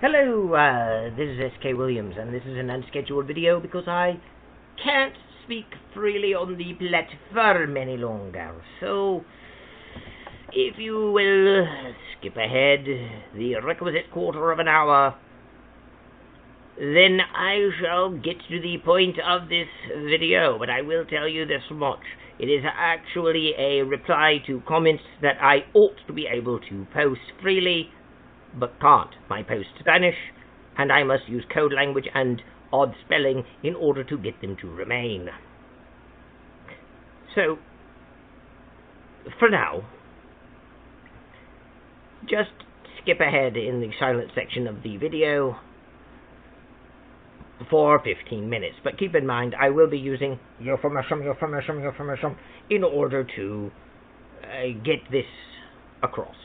Hello, this is SK Williams, and this is an unscheduled video because I can't speak freely on the platform any longer. So, if you will skip ahead the requisite quarter of an hour, then I shall get to the point of this video. But I will tell you this much. It is actually a reply to comments that I ought to be able to post freely, but can't. My posts vanish, and I must use code language and odd spelling in order to get them to remain. So, for now, just skip ahead in the silent section of the video for 15 minutes. But keep in mind, I will be using euphemism in order to get this across.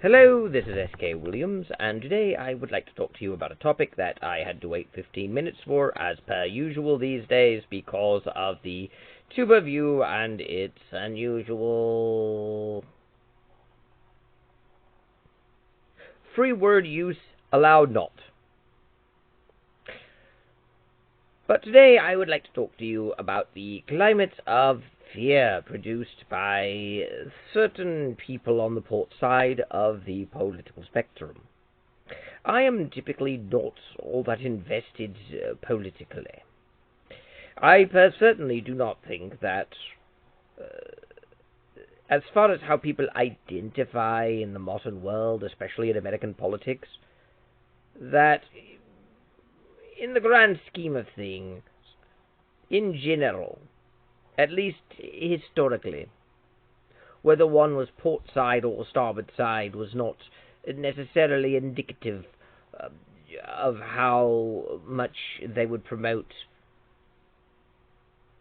Hello, this is S.K. Williams, and today I would like to talk to you about a topic that I had to wait 15 minutes for, as per usual these days, because of the tuber view and its unusual free word use allowed not. But today I would like to talk to you about the climate of fear produced by certain people on the port side of the political spectrum. I am typically not all that invested politically. I certainly do not think that, as far as how people identify in the modern world, especially in American politics, that in the grand scheme of things, in general, at least historically, whether one was port side or starboard side was not necessarily indicative of how much they would promote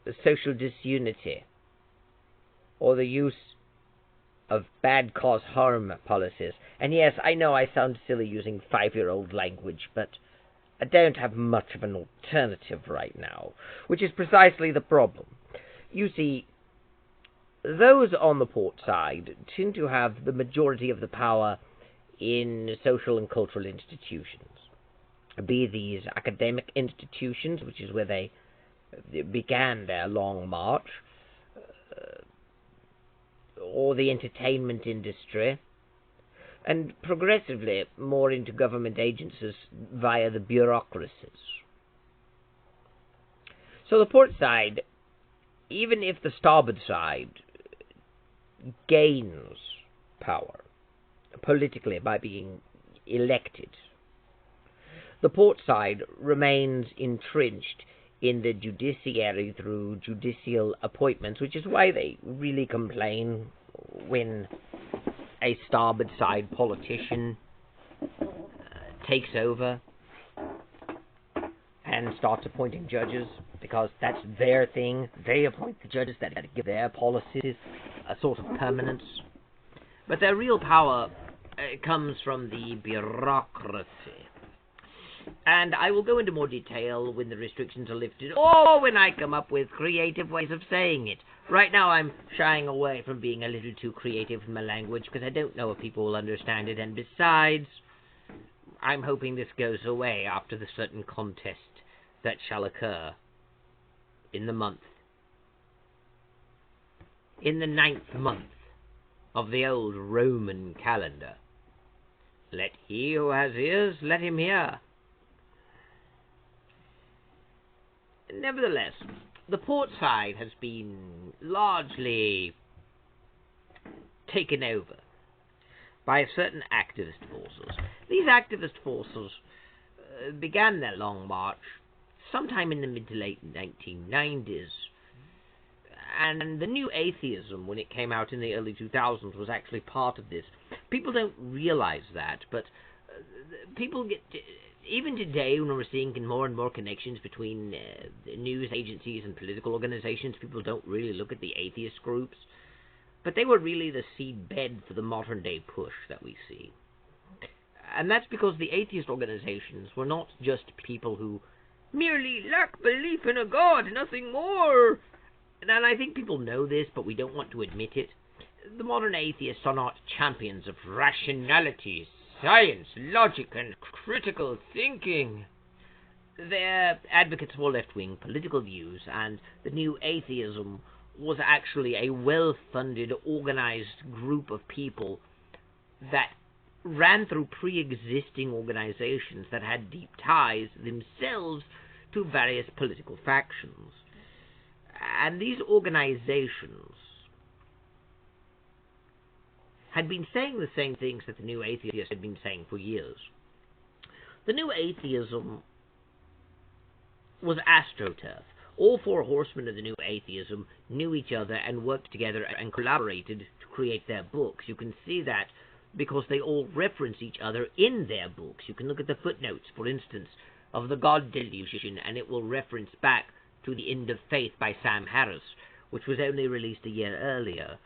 the social disunity or the use of bad cause harm policies. And yes, I know I sound silly using 5-year-old language, but I don't have much of an alternative right now, which is precisely the problem. You see, those on the port side tend to have the majority of the power in social and cultural institutions, be these academic institutions, which is where they began their long march, or the entertainment industry, and progressively more into government agencies via the bureaucracies. So the port side, even if the starboard side gains power politically by being elected, the port side remains entrenched in the judiciary through judicial appointments, which is why they really complain when a starboard side politician takes over and starts appointing judges, because that's their thing. They appoint the judges that give their policies a sort of permanence. But their real power comes from the bureaucracy. And I will go into more detail when the restrictions are lifted, or when I come up with creative ways of saying it. Right now I'm shying away from being a little too creative in my language, because I don't know if people will understand it, and besides, I'm hoping this goes away after the certain contest that shall occur in the 9th month of the old Roman calendar. Let he who has ears, let him hear. Nevertheless, the port side has been largely taken over by certain activist forces. These activist forces began their long march sometime in the mid to late 1990s, and the new atheism, when it came out in the early 2000s, was actually part of this. People don't realize that, but people get... Even today, when we're seeing more and more connections between news agencies and political organizations, people don't really look at the atheist groups. But they were really the seedbed for the modern-day push that we see. And that's because the atheist organizations were not just people who merely lack belief in a god, nothing more. And I think people know this, but we don't want to admit it. The modern atheists are not champions of rationality, science, logic, and critical thinking. They're advocates for left-wing political views, and the new atheism was actually a well-funded, organized group of people that ran through pre-existing organizations that had deep ties themselves to various political factions. And these organizations had been saying the same things that the new atheists had been saying for years. The new atheism was astroturf. All four horsemen of the new atheism knew each other and worked together and collaborated to create their books. You can see that because they all reference each other in their books. You can look at the footnotes, for instance, of the God Delusion, and it will reference back to The End of Faith by Sam Harris, which was only released a year earlier.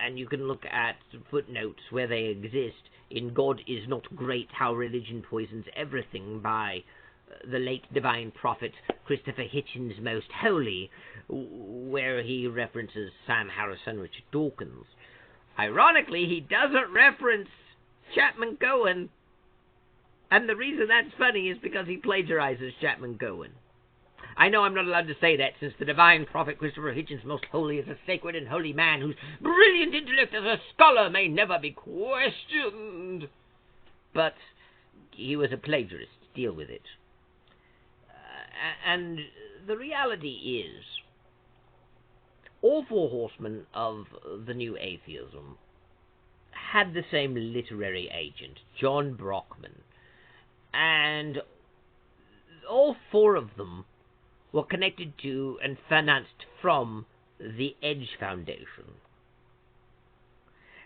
And you can look at footnotes where they exist in God is Not Great, How Religion Poisons Everything by the late divine prophet Christopher Hitchens Most Holy, where he references Sam Harris and Richard Dawkins. Ironically, he doesn't reference Chapman Cohen, and the reason that's funny is because he plagiarizes Chapman Cohen. I know I'm not allowed to say that, since the divine prophet Christopher Hitchens Most Holy is a sacred and holy man whose brilliant intellect as a scholar may never be questioned. But he was a plagiarist. Deal with it. And the reality is, all four horsemen of the new atheism had the same literary agent, John Brockman, and all four of them were connected to and financed from the Edge Foundation.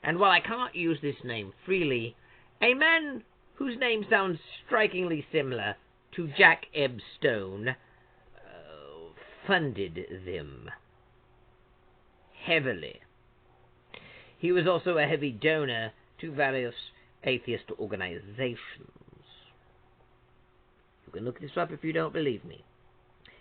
And while I can't use this name freely, a man whose name sounds strikingly similar to Jack Epstein funded them heavily. He was also a heavy donor to various atheist organizations. You can look this up if you don't believe me.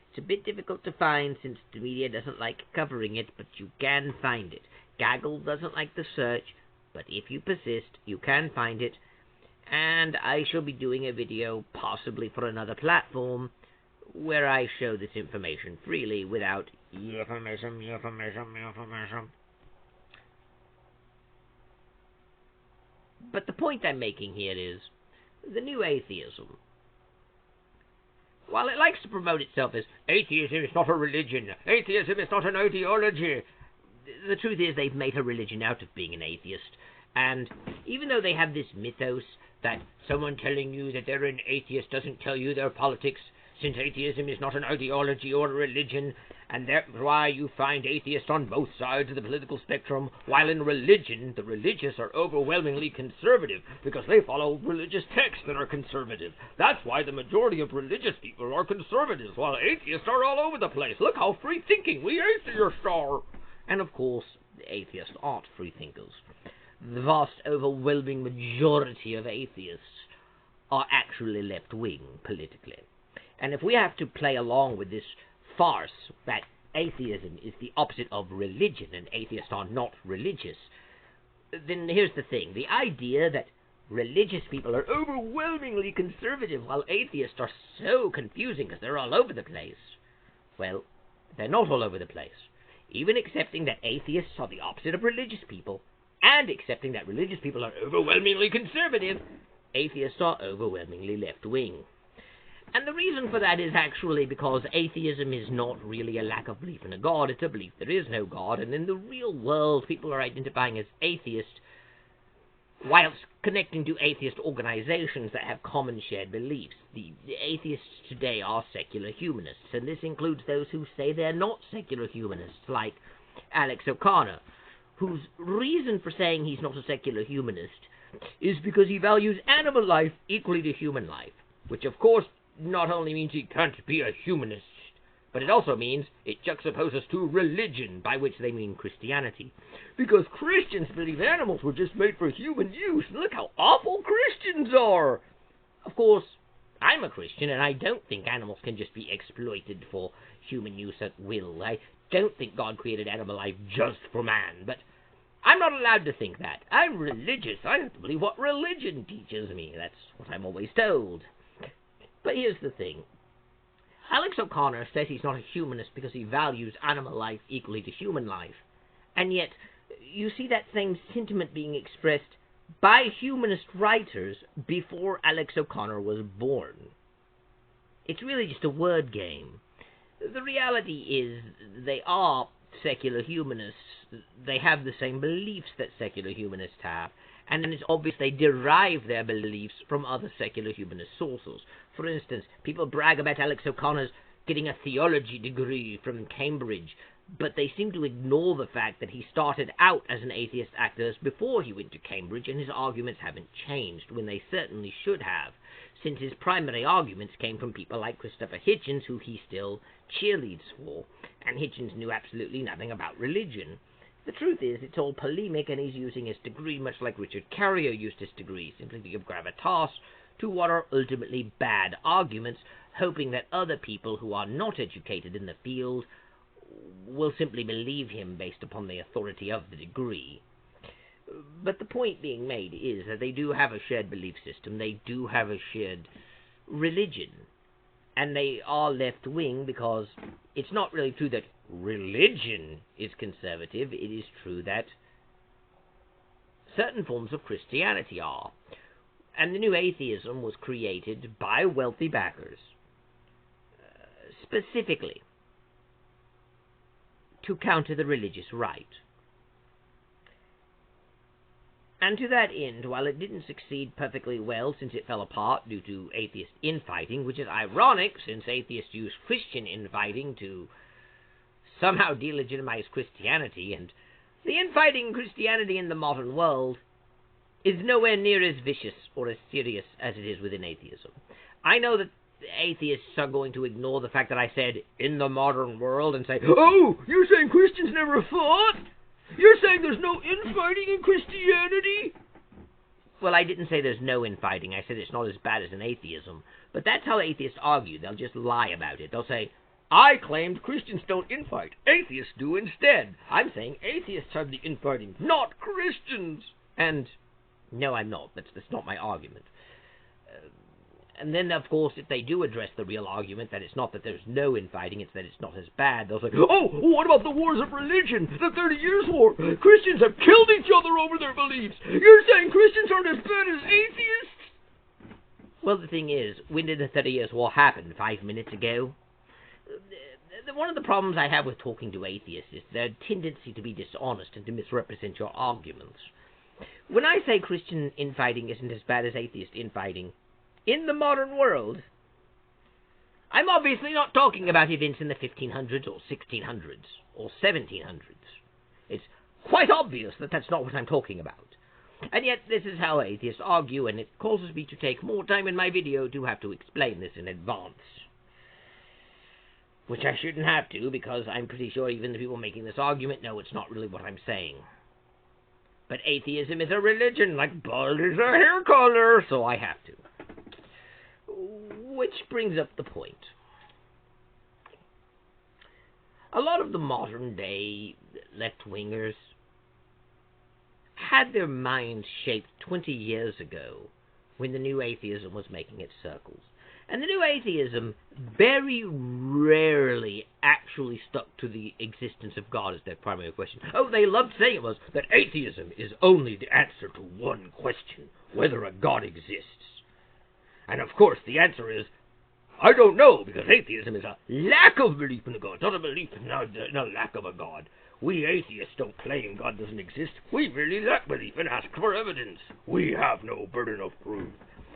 It's a bit difficult to find since the media doesn't like covering it, but you can find it. Gaggle doesn't like the search, but if you persist, you can find it. And I shall be doing a video, possibly for another platform, where I show this information freely without euphemism. But the point I'm making here is, the new atheism, while it likes to promote itself as atheism is not a religion, atheism is not an ideology, the truth is they've made a religion out of being an atheist. And even though they have this mythos that someone telling you that they're an atheist doesn't tell you their politics, since atheism is not an ideology or a religion, and that's why you find atheists on both sides of the political spectrum, while in religion, the religious are overwhelmingly conservative, because they follow religious texts that are conservative. That's why the majority of religious people are conservatives, while atheists are all over the place. Look how free-thinking we atheists are! And of course, the atheists aren't free-thinkers. The vast, overwhelming majority of atheists are actually left-wing politically. And if we have to play along with this farce that atheism is the opposite of religion and atheists are not religious, then here's the thing. The idea that religious people are overwhelmingly conservative while atheists are so confusing because they're all over the place, well, they're not all over the place. Even accepting that atheists are the opposite of religious people, and accepting that religious people are overwhelmingly conservative, atheists are overwhelmingly left-wing. And the reason for that is actually because atheism is not really a lack of belief in a God, it's a belief there is no God, and in the real world people are identifying as atheist whilst connecting to atheist organizations that have common shared beliefs. The atheists today are secular humanists, and this includes those who say they're not secular humanists, like Alex O'Connor, whose reason for saying he's not a secular humanist is because he values animal life equally to human life, which of course not only means he can't be a humanist, but it also means it juxtaposes to religion, by which they mean Christianity. Because Christians believe animals were just made for human use, and look how awful Christians are! Of course, I'm a Christian, and I don't think animals can just be exploited for human use at will. I don't think God created animal life just for man, but I'm not allowed to think that. I'm religious. I have to believe what religion teaches me. That's what I'm always told. But here's the thing. Alex O'Connor says he's not a humanist because he values animal life equally to human life. And yet, you see that same sentiment being expressed by humanist writers before Alex O'Connor was born. It's really just a word game. The reality is they are secular humanists. They have the same beliefs that secular humanists have. And then it's obvious they derive their beliefs from other secular humanist sources. For instance, people brag about Alex O'Connor's getting a theology degree from Cambridge, but they seem to ignore the fact that he started out as an atheist activist before he went to Cambridge, and his arguments haven't changed, when they certainly should have, since his primary arguments came from people like Christopher Hitchens, who he still cheerleads for, and Hitchens knew absolutely nothing about religion. The truth is, it's all polemic, and he's using his degree much like Richard Carrier used his degree, simply to give gravitas to what are ultimately bad arguments, hoping that other people who are not educated in the field will simply believe him based upon the authority of the degree. But the point being made is that they do have a shared belief system, they do have a shared religion, and they are left-wing because it's not really true that religion is conservative, it is true that certain forms of Christianity are. And the new atheism was created by wealthy backers, specifically to counter the religious right. And to that end, while it didn't succeed perfectly well since it fell apart due to atheist infighting, which is ironic since atheists use Christian infighting to somehow delegitimize Christianity, and the infighting Christianity in the modern world is nowhere near as vicious or as serious as it is within atheism. I know that atheists are going to ignore the fact that I said, in the modern world, and say, oh, you're saying Christians never fought? You're saying there's no infighting in Christianity? Well, I didn't say there's no infighting. I said it's not as bad as in atheism. But that's how atheists argue. They'll just lie about it. They'll say, I claimed Christians don't infight. Atheists do instead. I'm saying atheists are the infighting, not Christians. And no, I'm not. That's not my argument. And then, of course, if they do address the real argument that it's not that there's no infighting, it's that it's not as bad, they'll say, oh, what about the wars of religion, the 30 Years' War? Christians have killed each other over their beliefs. You're saying Christians aren't as bad as atheists? Well, the thing is, when did the 30 Years' War happen? 5 minutes ago? One of the problems I have with talking to atheists is their tendency to be dishonest and to misrepresent your arguments. When I say Christian infighting isn't as bad as atheist infighting, in the modern world, I'm obviously not talking about events in the 1500s or 1600s or 1700s. It's quite obvious that that's not what I'm talking about. And yet this is how atheists argue, and it causes me to take more time in my video to have to explain this in advance. Which I shouldn't have to, because I'm pretty sure even the people making this argument know it's not really what I'm saying. But atheism is a religion, like bald is a hair color, so I have to. Which brings up the point. A lot of the modern-day left-wingers had their minds shaped 20 years ago when the new atheism was making its circles. And the new atheism very rarely actually stuck to the existence of God as their primary question. Oh, they loved saying it was that atheism is only the answer to one question, whether a God exists. And of course the answer is, I don't know, because atheism is a lack of belief in a God, not a belief in a lack of a God. We atheists don't claim God doesn't exist. We really lack belief and ask for evidence. We have no burden of proof.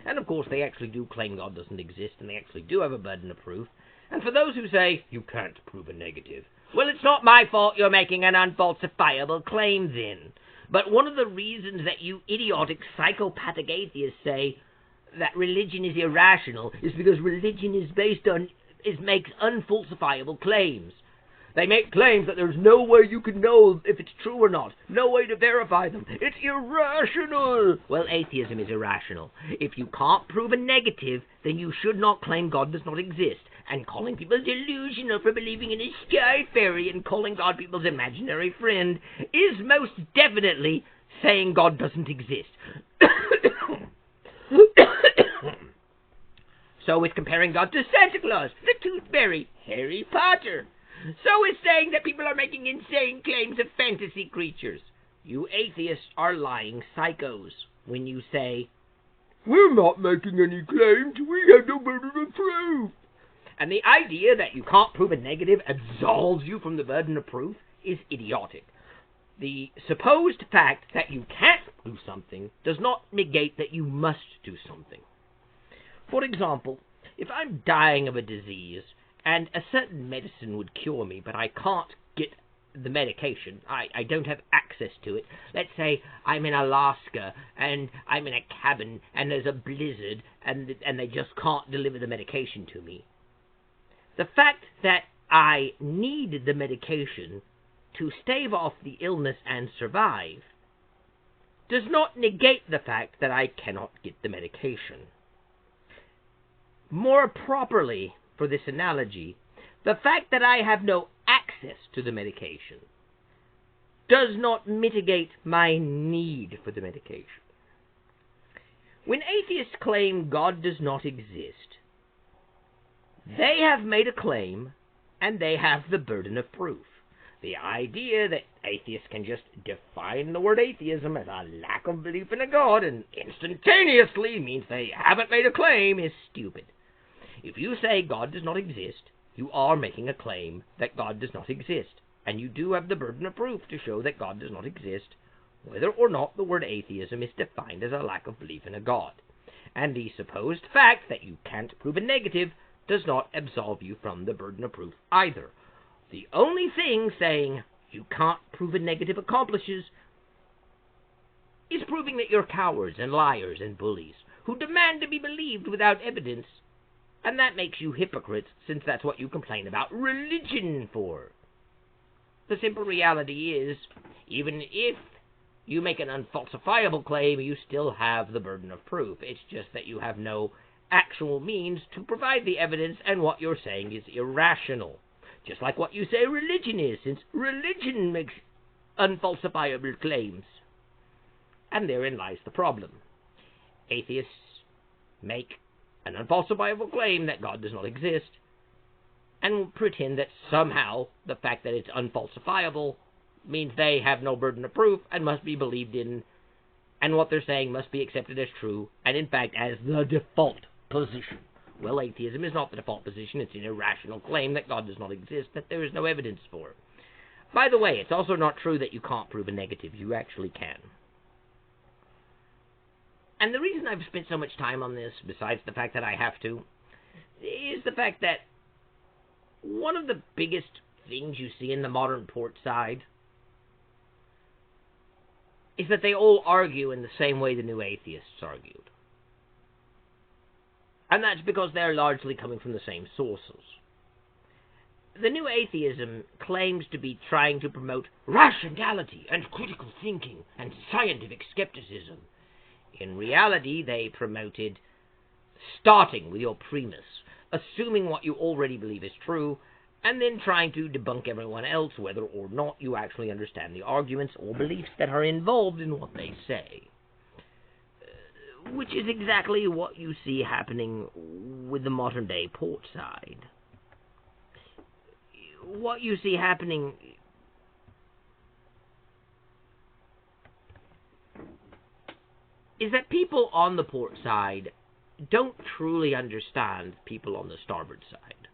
And of course they actually do claim God doesn't exist, and they actually do have a burden of proof. And for those who say, you can't prove a negative, well, it's not my fault you're making an unfalsifiable claim then. But one of the reasons that you idiotic psychopathic atheists say that religion is irrational is because religion makes unfalsifiable claims. They make claims that there's no way you can know if it's true or not, no way to verify them. It's irrational. Well, atheism is irrational. If you can't prove a negative, then you should not claim God does not exist. And calling people delusional for believing in a sky fairy and calling God people's imaginary friend is most definitely saying God doesn't exist. So is comparing God to Santa Claus, the Tooth Fairy, Harry Potter. So is saying that people are making insane claims of fantasy creatures. You atheists are lying psychos when you say, we're not making any claims, we have no burden of proof. And the idea that you can't prove a negative absolves you from the burden of proof is idiotic. The supposed fact that you can't do something does not negate that you must do something. For example, if I'm dying of a disease, and a certain medicine would cure me, but I can't get the medication, I don't have access to it. Let's say I'm in Alaska, and I'm in a cabin, and there's a blizzard, and they just can't deliver the medication to me. The fact that I need the medication to stave off the illness and survive does not negate the fact that I cannot get the medication. More properly, for this analogy, the fact that I have no access to the medication does not mitigate my need for the medication. When atheists claim God does not exist, they have made a claim and they have the burden of proof. The idea that atheists can just define the word atheism as a lack of belief in a God and instantaneously means they haven't made a claim is stupid. If you say God does not exist, you are making a claim that God does not exist, and you do have the burden of proof to show that God does not exist, whether or not the word atheism is defined as a lack of belief in a God. And the supposed fact that you can't prove a negative does not absolve you from the burden of proof either. The only thing saying you can't prove a negative accomplishes is proving that you're cowards and liars and bullies who demand to be believed without evidence, and that makes you hypocrites, since that's what you complain about religion for. The simple reality is, even if you make an unfalsifiable claim, you still have the burden of proof. It's just that you have no actual means to provide the evidence, and what you're saying is irrational. Just like what you say religion is, since religion makes unfalsifiable claims. And therein lies the problem. Atheists make an unfalsifiable claim that God does not exist, and pretend that somehow the fact that it's unfalsifiable means they have no burden of proof and must be believed in, and what they're saying must be accepted as true, and in fact as the default position. Well, atheism is not the default position. It's an irrational claim that God does not exist, that there is no evidence for. By the way, it's also not true that you can't prove a negative. You actually can. And the reason I've spent so much time on this, besides the fact that I have to, is the fact that one of the biggest things you see in the modern port side is that they all argue in the same way the new atheists argued. And that's because they're largely coming from the same sources. The new atheism claims to be trying to promote rationality and critical thinking and scientific skepticism. In reality, they promoted starting with your premise, assuming what you already believe is true, and then trying to debunk everyone else, whether or not you actually understand the arguments or beliefs that are involved in what they say. Which is exactly what you see happening with the modern-day port side. What you see happening is that people on the port side don't truly understand people on the starboard side.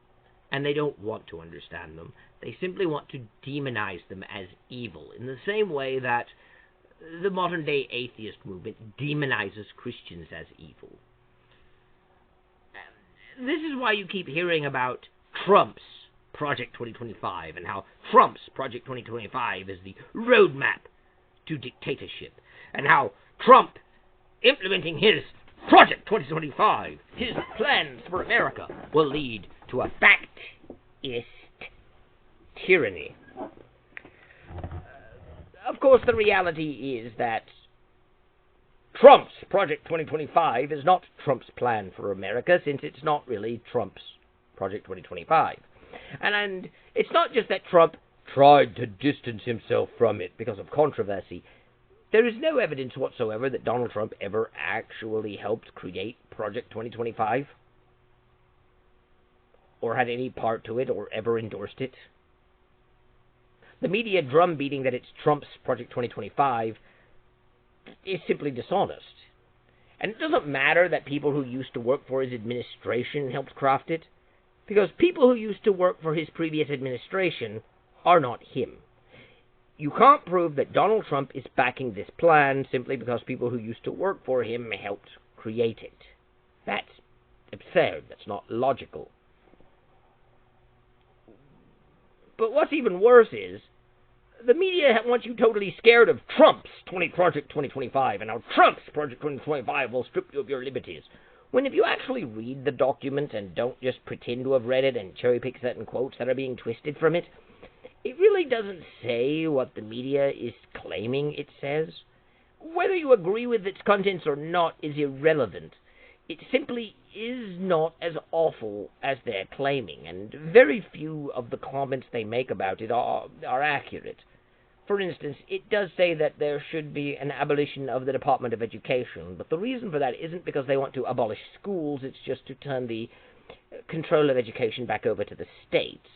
And they don't want to understand them. They simply want to demonize them as evil, in the same way that the modern-day atheist movement demonizes Christians as evil. This is why you keep hearing about Trump's Project 2025, and how Trump's Project 2025 is the roadmap to dictatorship, and how Trump, implementing his Project 2025, his plans for America, will lead to a factist tyranny. Of course, the reality is that Trump's Project 2025 is not Trump's plan for America, since it's not really Trump's Project 2025. And it's not just that Trump tried to distance himself from it because of controversy. There is no evidence whatsoever that Donald Trump ever actually helped create Project 2025, or had any part to it, or ever endorsed it. The media drumbeating that it's Trump's Project 2025 is simply dishonest. And it doesn't matter that people who used to work for his administration helped craft it, because people who used to work for his previous administration are not him. You can't prove that Donald Trump is backing this plan simply because people who used to work for him helped create it. That's absurd. That's not logical. But what's even worse is, the media wants you totally scared of Trump's Project 2025, and how Trump's Project 2025 will strip you of your liberties. When if you actually read the document and don't just pretend to have read it and cherry-pick certain quotes that are being twisted from it, it really doesn't say what the media is claiming it says. Whether you agree with its contents or not is irrelevant. It simply is not as awful as they're claiming, and very few of the comments they make about it are accurate. For instance, it does say that there should be an abolition of the Department of Education, but the reason for that isn't because they want to abolish schools, it's just to turn the control of education back over to the states.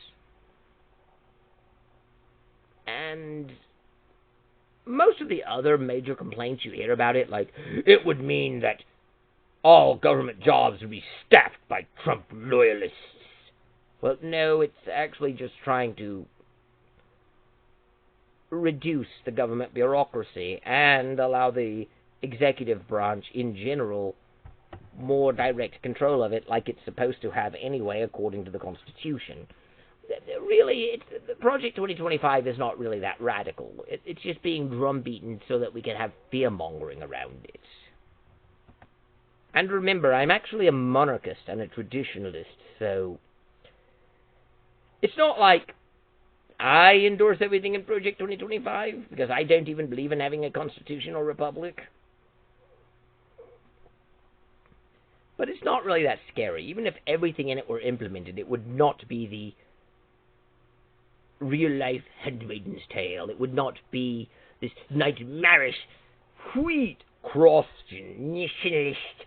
And most of the other major complaints you hear about it, like, it would mean that all government jobs would be staffed by Trump loyalists. Well, no, it's actually just trying to reduce the government bureaucracy and allow the executive branch in general more direct control of it, like it's supposed to have anyway, according to the Constitution. Really, Project 2025 is not really that radical. It's just being drumbeaten so that we can have fear-mongering around it. And remember, I'm actually a monarchist and a traditionalist, so it's not like I endorse everything in Project 2025, because I don't even believe in having a constitutional republic. But it's not really that scary. Even if everything in it were implemented, it would not be the real-life handmaiden's tale. It would not be this nightmarish, wheat-crossed, nationalist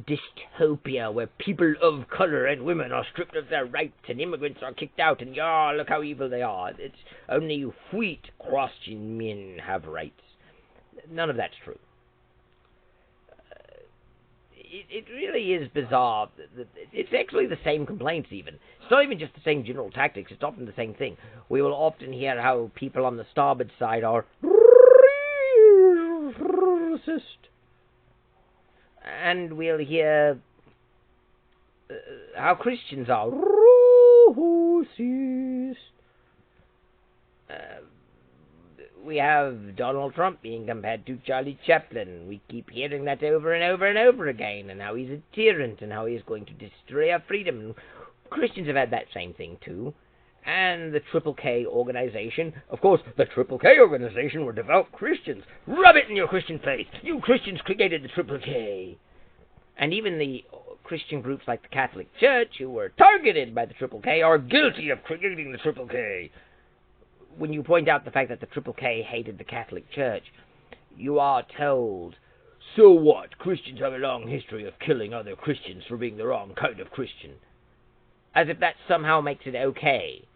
dystopia where people of color and women are stripped of their rights and immigrants are kicked out and, look how evil they are. It's only wheat-crossed men have rights. None of that's true. It really is bizarre. It's actually the same complaints even. It's not even just the same general tactics. It's often the same thing. We will often hear how people on the starboard side are racist. And we'll hear how Christians are racist. We have Donald Trump being compared to Charlie Chaplin. We keep hearing that over and over and over again, and how he's a tyrant, and how he's going to destroy our freedom. Christians have had that same thing, too. And the Triple K organization. Of course, the Triple K organization were devout Christians. Rub it in your Christian faith. You Christians created the Triple K. And even the Christian groups like the Catholic Church, who were targeted by the Triple K, are guilty of creating the Triple K. When you point out the fact that the Triple K hated the Catholic Church, you are told, so what? Christians have a long history of killing other Christians for being the wrong kind of Christian. As if that somehow makes it okay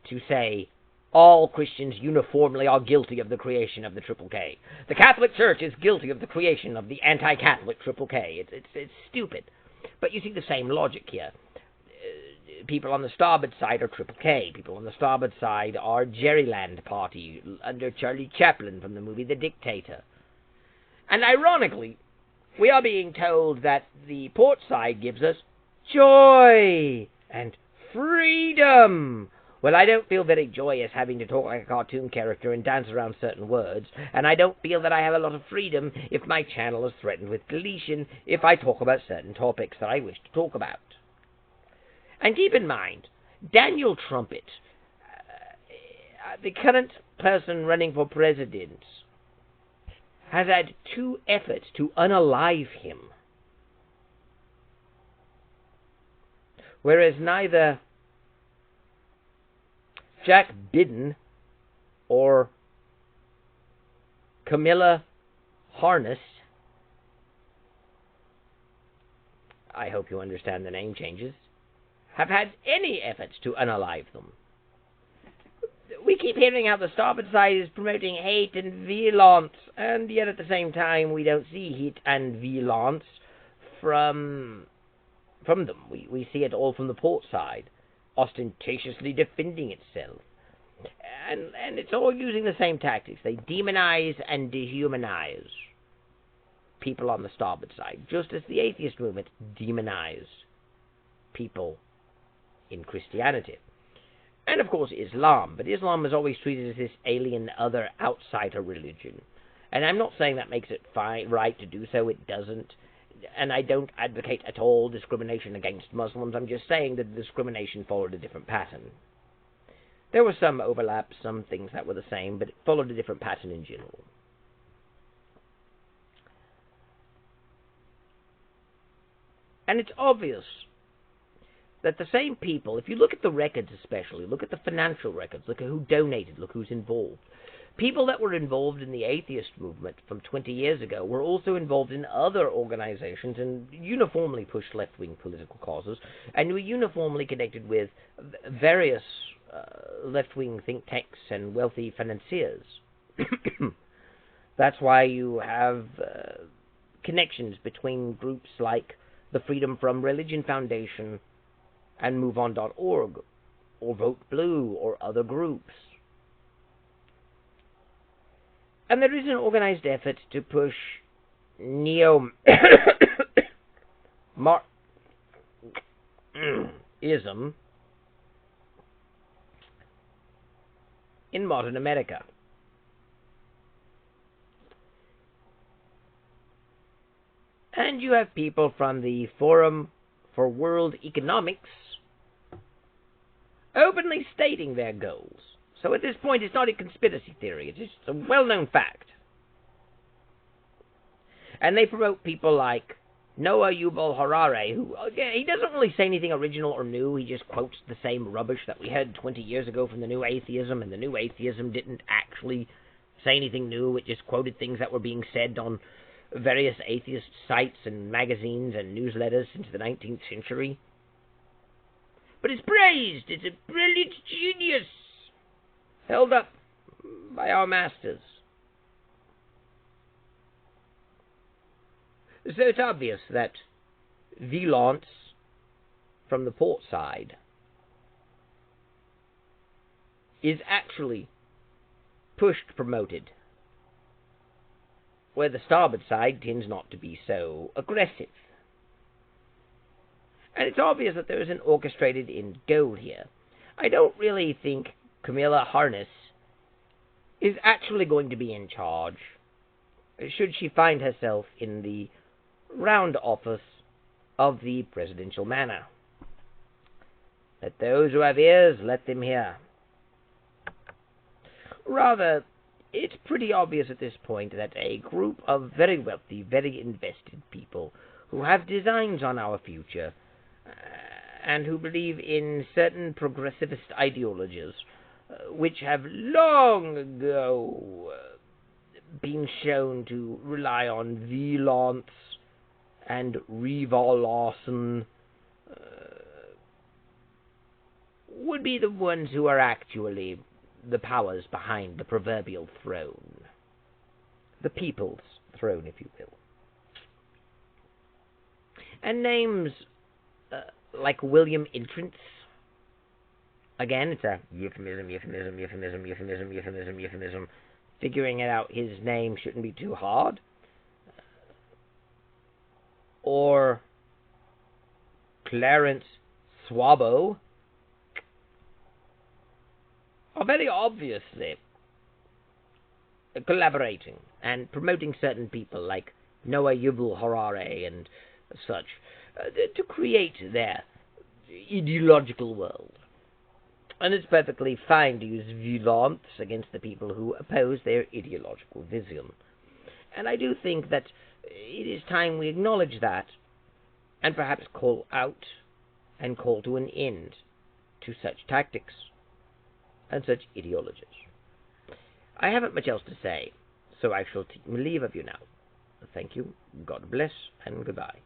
to say all Christians uniformly are guilty of the creation of the Triple K. The Catholic Church is guilty of the creation of the anti-Catholic Triple K. It's stupid. But you see the same logic here. People on the starboard side are Triple K. People on the starboard side are Jerryland Party under Charlie Chaplin from the movie The Dictator. And ironically, we are being told that the port side gives us joy and freedom. Well, I don't feel very joyous having to talk like a cartoon character and dance around certain words, and I don't feel that I have a lot of freedom if my channel is threatened with deletion if I talk about certain topics that I wish to talk about. And keep in mind, Daniel Trumpet, the current person running for president, has had 2 efforts to unalive him. Whereas neither Jack Biden or Camilla Harness, I hope you understand the name changes, have had any efforts to unalive them. We keep hearing how the starboard side is promoting hate and Vylonce, and yet at the same time we don't see hate and Vylonce from them. We see it all from the port side, ostentatiously defending itself. And it's all using the same tactics. They demonize and dehumanize people on the starboard side, just as the atheist movement demonized people in Christianity. And of course Islam, but Islam is always treated as this alien, other, outsider religion. And I'm not saying that makes it right to do so, it doesn't. And I don't advocate at all discrimination against Muslims, I'm just saying that the discrimination followed a different pattern. There were some overlaps, some things that were the same, but it followed a different pattern in general. And it's obvious that the same people, if you look at the records especially, look at the financial records, look at who donated, look who's involved. People that were involved in the atheist movement from 20 years ago were also involved in other organizations and uniformly pushed left-wing political causes, and were uniformly connected with various left-wing think tanks and wealthy financiers. That's why you have connections between groups like the Freedom from Religion Foundation and MoveOn.org, or Vote Blue, or other groups. And there is an organized effort to push Yism in modern America. And you have people from the Forum for World Economics openly stating their goals. So at this point, it's not a conspiracy theory. It's just a well-known fact. And they promote people like Noah Yuval Harari, who, again, he doesn't really say anything original or new. He just quotes the same rubbish that we had 20 years ago from the New Atheism, and the New Atheism didn't actually say anything new. It just quoted things that were being said on various atheist sites and magazines and newsletters since the 19th century. But it's praised. It's a brilliant genius held up by our masters. So it's obvious that Vylonce, from the port side, is actually pushed, promoted, where the starboard side tends not to be so aggressive. And it's obvious that there is an orchestrated end goal here. I don't really think Camilla Harness is actually going to be in charge, should she find herself in the round office of the presidential manor. Let those who have ears, let them hear. Rather, it's pretty obvious at this point that a group of very wealthy, very invested people who have designs on our future and who believe in certain progressivist ideologies which have long ago been shown to rely on Vylonce and Remonstrance, would be the ones who are actually the powers behind the proverbial throne. The people's throne, if you will. And names like William Entrance, again, it's a euphemism. Figuring out his name shouldn't be too hard. Or Clarence Swabo are very obviously collaborating and promoting certain people like Noah Yuval Harari and such to create their ideological world. And it's perfectly fine to use Vylonce against the people who oppose their ideological vision. And I do think that it is time we acknowledge that, and perhaps call out and call to an end to such tactics and such ideologies. I haven't much else to say, so I shall take leave of you now. Thank you, God bless, and goodbye.